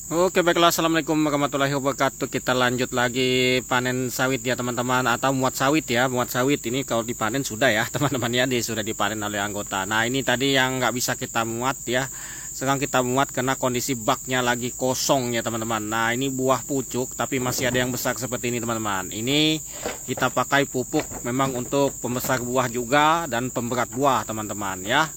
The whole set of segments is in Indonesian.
Oke, baiklah. Assalamualaikum warahmatullahi wabarakatuh. Kita lanjut lagi panen sawit ya teman-teman, atau muat sawit ya. Muat sawit ini kalau dipanen sudah ya teman-teman ya, sudah dipanen oleh anggota. Nah, ini tadi yang nggak bisa kita muat ya, sekarang kita muat karena kondisi baknya lagi kosong ya teman-teman. Nah, ini buah pucuk tapi masih ada yang besar seperti ini teman-teman. Ini kita pakai pupuk memang untuk pembesar buah juga dan pemberat buah teman-teman ya.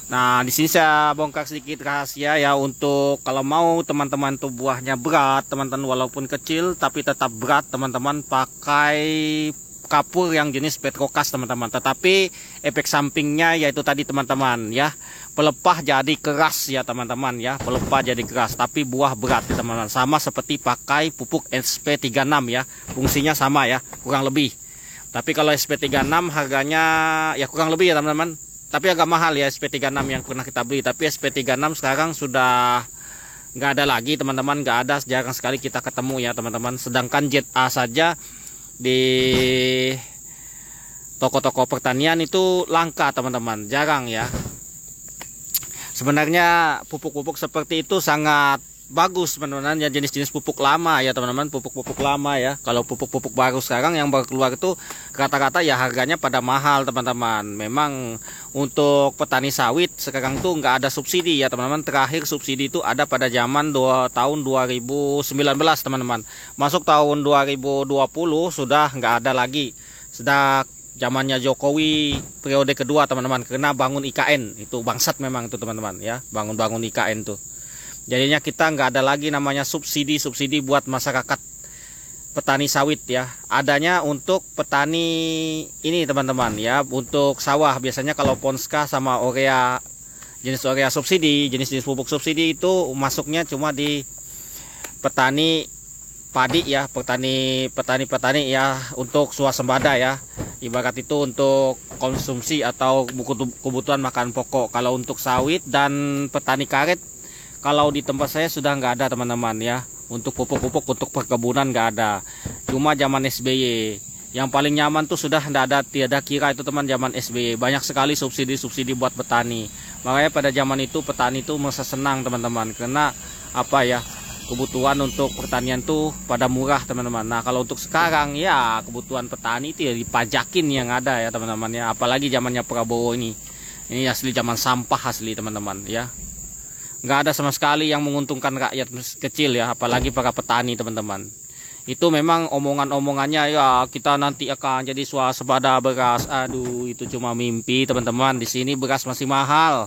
Nah, di sini saya bongkar sedikit rahasia ya, untuk kalau mau teman-teman tuh buahnya berat, teman-teman walaupun kecil tapi tetap berat, teman-teman pakai kapur yang jenis petrokas teman-teman. Tetapi efek sampingnya yaitu tadi teman-teman ya, pelepah jadi keras ya teman-teman ya, pelepah jadi keras tapi buah berat ya teman-teman. Sama seperti pakai pupuk SP36 ya, fungsinya sama ya, kurang lebih. Tapi kalau SP36 harganya ya kurang lebih ya teman-teman, tapi agak mahal ya SP36 yang pernah kita beli. Tapi SP36 sekarang sudah nggak ada lagi teman-teman, nggak ada, jarang sekali kita ketemu ya teman-teman. Sedangkan ZA saja di toko-toko pertanian itu langka teman-teman, jarang ya. Sebenarnya pupuk-pupuk seperti itu sangat bagus teman-teman ya, jenis-jenis pupuk lama ya teman-teman, pupuk-pupuk lama ya. Kalau pupuk-pupuk baru sekarang yang baru keluar itu rata-rata ya harganya pada mahal teman-teman. Memang untuk petani sawit sekarang tuh nggak ada subsidi ya teman-teman. Terakhir subsidi itu ada pada zaman tahun 2019 teman-teman. Masuk tahun 2020 sudah nggak ada lagi. Sudah zamannya Jokowi periode kedua teman-teman, karena bangun IKN itu bangsat memang itu teman-teman ya, bangun IKN tuh. Jadinya kita nggak ada lagi namanya subsidi buat masyarakat petani sawit ya. Adanya untuk petani ini teman-teman ya, untuk sawah. Biasanya kalau Ponska sama urea, jenis urea subsidi, jenis-jenis pupuk subsidi itu masuknya cuma di petani padi ya, petani ya, untuk swasembada ya. Ibarat itu untuk konsumsi atau kebutuhan makan pokok. Kalau untuk sawit dan petani karet, kalau di tempat saya sudah nggak ada teman-teman ya, untuk pupuk-pupuk untuk perkebunan nggak ada. Cuma zaman SBY yang paling nyaman tuh sudah tiada kira itu teman, zaman SBY banyak sekali subsidi buat petani. Makanya pada zaman itu petani tuh merasa senang teman-teman, karena apa ya, kebutuhan untuk pertanian tuh pada murah teman-teman. Nah, kalau untuk sekarang ya kebutuhan petani itu ya dipajakin yang ada ya teman-teman ya, apalagi zamannya Prabowo ini asli zaman sampah asli teman-teman ya. Nggak ada sama sekali yang menguntungkan rakyat kecil ya, apalagi para petani teman-teman. Itu memang omongan-omongannya ya, kita nanti akan jadi swasembada beras. Aduh, itu cuma mimpi teman-teman. Di sini beras masih mahal,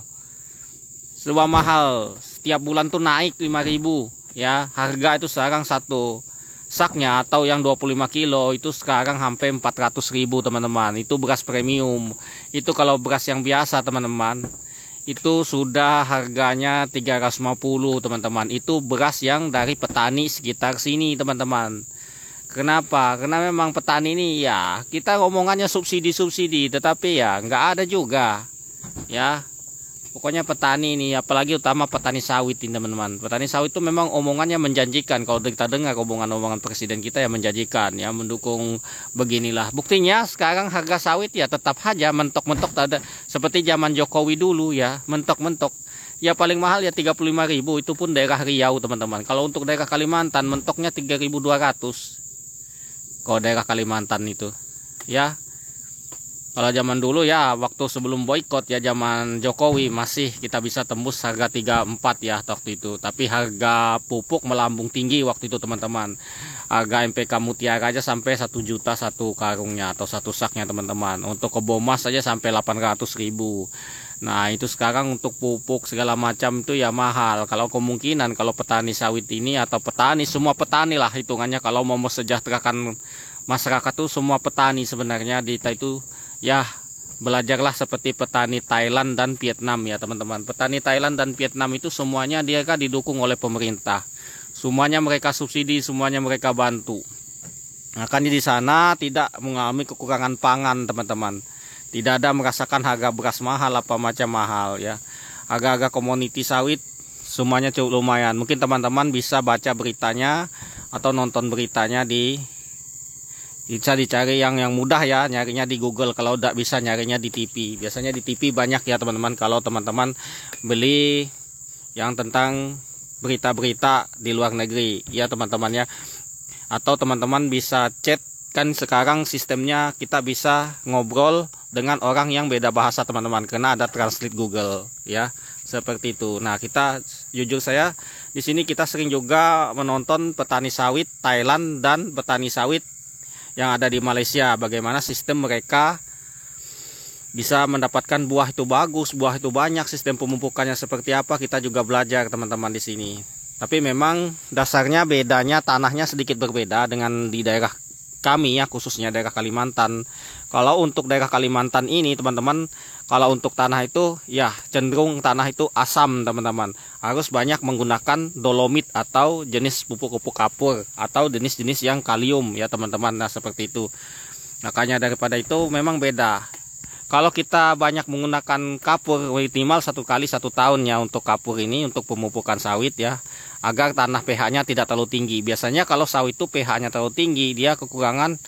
serba mahal. Setiap bulan tuh naik 5.000 ya. Harga itu sekarang satu saknya atau yang 25 kilo itu sekarang hampir 400.000 teman-teman. Itu beras premium. Itu kalau beras yang biasa teman-teman, itu sudah harganya 350 teman-teman. Itu beras yang dari petani sekitar sini teman-teman. Kenapa? Karena memang petani ini ya, kita ngomongannya subsidi, tetapi ya nggak ada juga ya. Pokoknya petani ini, apalagi utama petani sawit ini teman-teman. Petani sawit itu memang omongannya menjanjikan. Kalau kita dengar omongan-omongan presiden kita ya menjanjikan ya, mendukung beginilah. Buktinya sekarang harga sawit ya tetap aja mentok-mentok, ada seperti zaman Jokowi dulu ya, mentok-mentok. Ya paling mahal ya 35.000, itu pun daerah Riau teman-teman. Kalau untuk daerah Kalimantan mentoknya 3.200. Kalau daerah Kalimantan itu ya. Kalau zaman dulu ya, waktu sebelum boykot ya, zaman Jokowi masih kita bisa tembus harga 34 ya waktu itu. Tapi harga pupuk melambung tinggi waktu itu teman-teman. Harga MPK Mutiara aja sampai 1 juta satu karungnya atau satu saknya teman-teman. Untuk Kebomas saja sampai 800.000. Nah, itu sekarang untuk pupuk segala macam itu ya mahal. Kalau kemungkinan kalau petani sawit ini atau petani, semua petani lah hitungannya, kalau mau mesejahterakan masyarakat tuh semua petani sebenarnya di itu ya, belajarlah seperti petani Thailand dan Vietnam ya teman-teman. Petani Thailand dan Vietnam itu semuanya dia kan didukung oleh pemerintah. Semuanya mereka subsidi, semuanya mereka bantu. Makanya di sana tidak mengalami kekurangan pangan teman-teman. Tidak ada merasakan harga beras mahal apa macam mahal ya. Harga-harga komoditi sawit semuanya cukup lumayan. Mungkin teman-teman bisa baca beritanya atau nonton beritanya bisa dicari yang mudah ya, nyarinya di Google. Kalau tidak bisa nyarinya di TV. Biasanya di TV banyak ya teman-teman, kalau teman-teman beli yang tentang berita-berita di luar negeri ya teman-teman ya. Atau teman-teman bisa chat, kan sekarang sistemnya kita bisa ngobrol dengan orang yang beda bahasa teman-teman, karena ada translate Google ya, seperti itu. Nah, kita jujur saya di sini kita sering juga menonton petani sawit Thailand dan petani sawit yang ada di Malaysia, bagaimana sistem mereka bisa mendapatkan buah itu bagus, buah itu banyak, sistem pemupukannya seperti apa, kita juga belajar teman-teman di sini. Tapi memang dasarnya bedanya tanahnya sedikit berbeda dengan di daerah kami ya, khususnya daerah Kalimantan. Kalau untuk daerah Kalimantan ini teman-teman, kalau untuk tanah itu ya cenderung tanah itu asam teman-teman. Harus banyak menggunakan dolomit atau jenis pupuk-pupuk kapur atau jenis-jenis yang kalium ya teman-teman. Nah, seperti itu. Makanya daripada itu memang beda. Kalau kita banyak menggunakan kapur minimal 1 kali 1 tahun ya untuk kapur ini, untuk pemupukan sawit ya, agar tanah pH-nya tidak terlalu tinggi. Biasanya kalau sawit itu pH-nya terlalu tinggi, dia kekurangan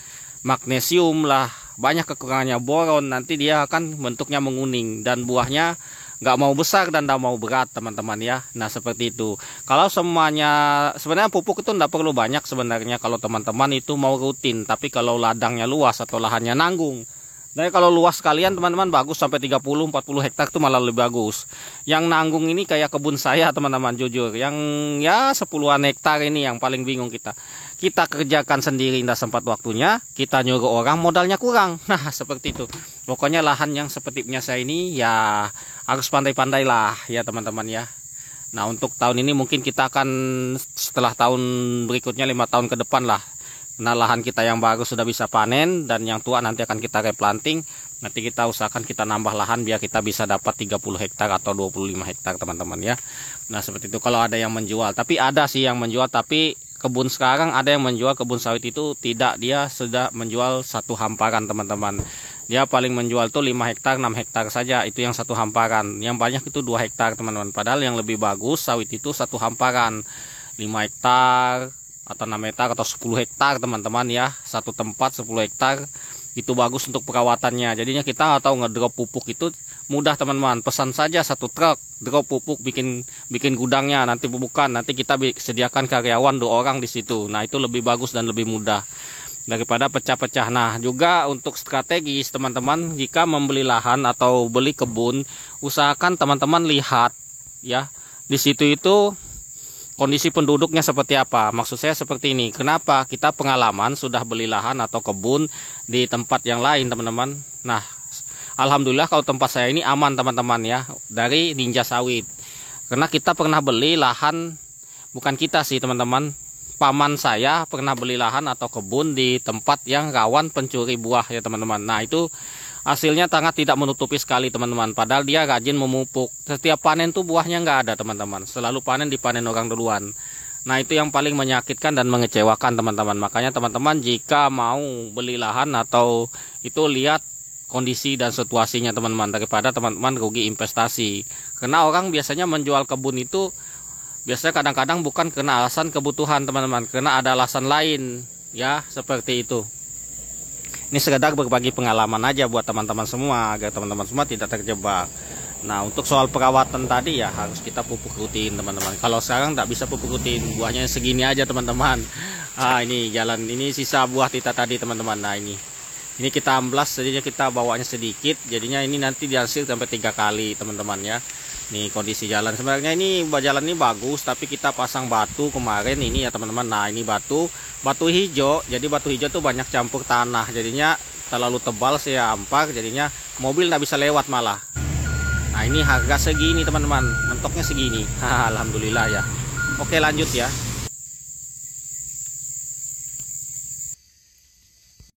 magnesium lah, banyak kekurangannya boron, nanti dia akan bentuknya menguning dan buahnya nggak mau besar dan nggak mau berat teman-teman ya. Nah, seperti itu. Kalau semuanya sebenarnya pupuk itu nggak perlu banyak sebenarnya kalau teman-teman itu mau rutin, tapi kalau ladangnya luas atau lahannya nanggung. Nah, kalau luas sekalian teman-teman bagus sampai 30-40 hektar itu malah lebih bagus. Yang nanggung ini kayak kebun saya teman-teman, jujur. Yang ya 10-an hektar ini yang paling bingung kita. Kita kerjakan sendiri tidak sempat waktunya, kita nyuruh orang modalnya kurang. Nah, seperti itu. Pokoknya lahan yang seperti punya saya ini ya harus pandai-pandai lah ya teman-teman ya. Nah, untuk tahun ini mungkin kita akan setelah tahun berikutnya 5 tahun ke depan lah. Nah, lahan kita yang baru sudah bisa panen dan yang tua nanti akan kita replanting. Nanti kita usahakan kita nambah lahan biar kita bisa dapat 30 hektar atau 25 hektar teman-teman ya. Nah, seperti itu kalau ada yang menjual. Tapi ada sih yang menjual, tapi kebun sekarang ada yang menjual kebun sawit itu tidak, dia sudah menjual satu hamparan teman-teman. Dia paling menjual tuh 5 hektar 6 hektar saja, itu yang satu hamparan. Yang banyak itu 2 hektar teman-teman. Padahal yang lebih bagus sawit itu satu hamparan 5 hektar atau 6 hektar atau 10 hektar teman-teman ya. Satu tempat 10 hektar itu bagus untuk perawatannya. Jadinya kita atau ngedrop pupuk itu mudah teman-teman. Pesan saja 1 truk drop pupuk, bikin gudangnya, nanti pupukan, nanti kita sediakan karyawan 2 orang di situ. Nah, itu lebih bagus dan lebih mudah daripada pecah-pecah. Nah, juga untuk strategis teman-teman, jika membeli lahan atau beli kebun, usahakan teman-teman lihat ya di situ itu kondisi penduduknya seperti apa. Maksud saya seperti ini. Kenapa? Kita pengalaman sudah beli lahan atau kebun di tempat yang lain teman-teman. Nah, alhamdulillah kalau tempat saya ini aman teman-teman ya, dari Ninja Sawit. Karena kita pernah beli lahan, bukan kita sih teman-teman, paman saya pernah beli lahan atau kebun di tempat yang rawan pencuri buah ya teman-teman. Nah, itu hasilnya sangat tidak menutupi sekali teman-teman. Padahal dia rajin memupuk. Setiap panen tuh buahnya nggak ada teman-teman. Selalu panen dipanen orang duluan. Nah, itu yang paling menyakitkan dan mengecewakan teman-teman. Makanya teman-teman jika mau beli lahan atau itu lihat kondisi dan situasinya teman-teman, daripada teman-teman rugi investasi. Karena orang biasanya menjual kebun itu biasanya kadang-kadang bukan karena alasan kebutuhan teman-teman, karena ada alasan lain ya, seperti itu. Ini sekedar berbagi pengalaman aja buat teman-teman semua, agar teman-teman semua tidak terjebak. Nah, untuk soal perawatan tadi ya harus kita pupuk rutin teman-teman. Kalau sekarang nggak bisa pupuk rutin, buahnya segini aja teman-teman. Ini jalan, ini sisa buah kita tadi teman-teman. Nah, ini kita amblas, jadinya kita bawanya sedikit, jadinya ini nanti dihasil sampai 3 kali teman-teman ya. Nih kondisi jalan, sebenarnya ini jalan ini bagus, tapi kita pasang batu kemarin ini ya teman-teman. Nah, ini batu hijau, jadi batu hijau tuh banyak campur tanah, jadinya terlalu tebal saya ampar, jadinya mobil nggak bisa lewat malah. Nah, ini harga segini teman-teman, mentoknya segini. Alhamdulillah ya. Oke, lanjut ya.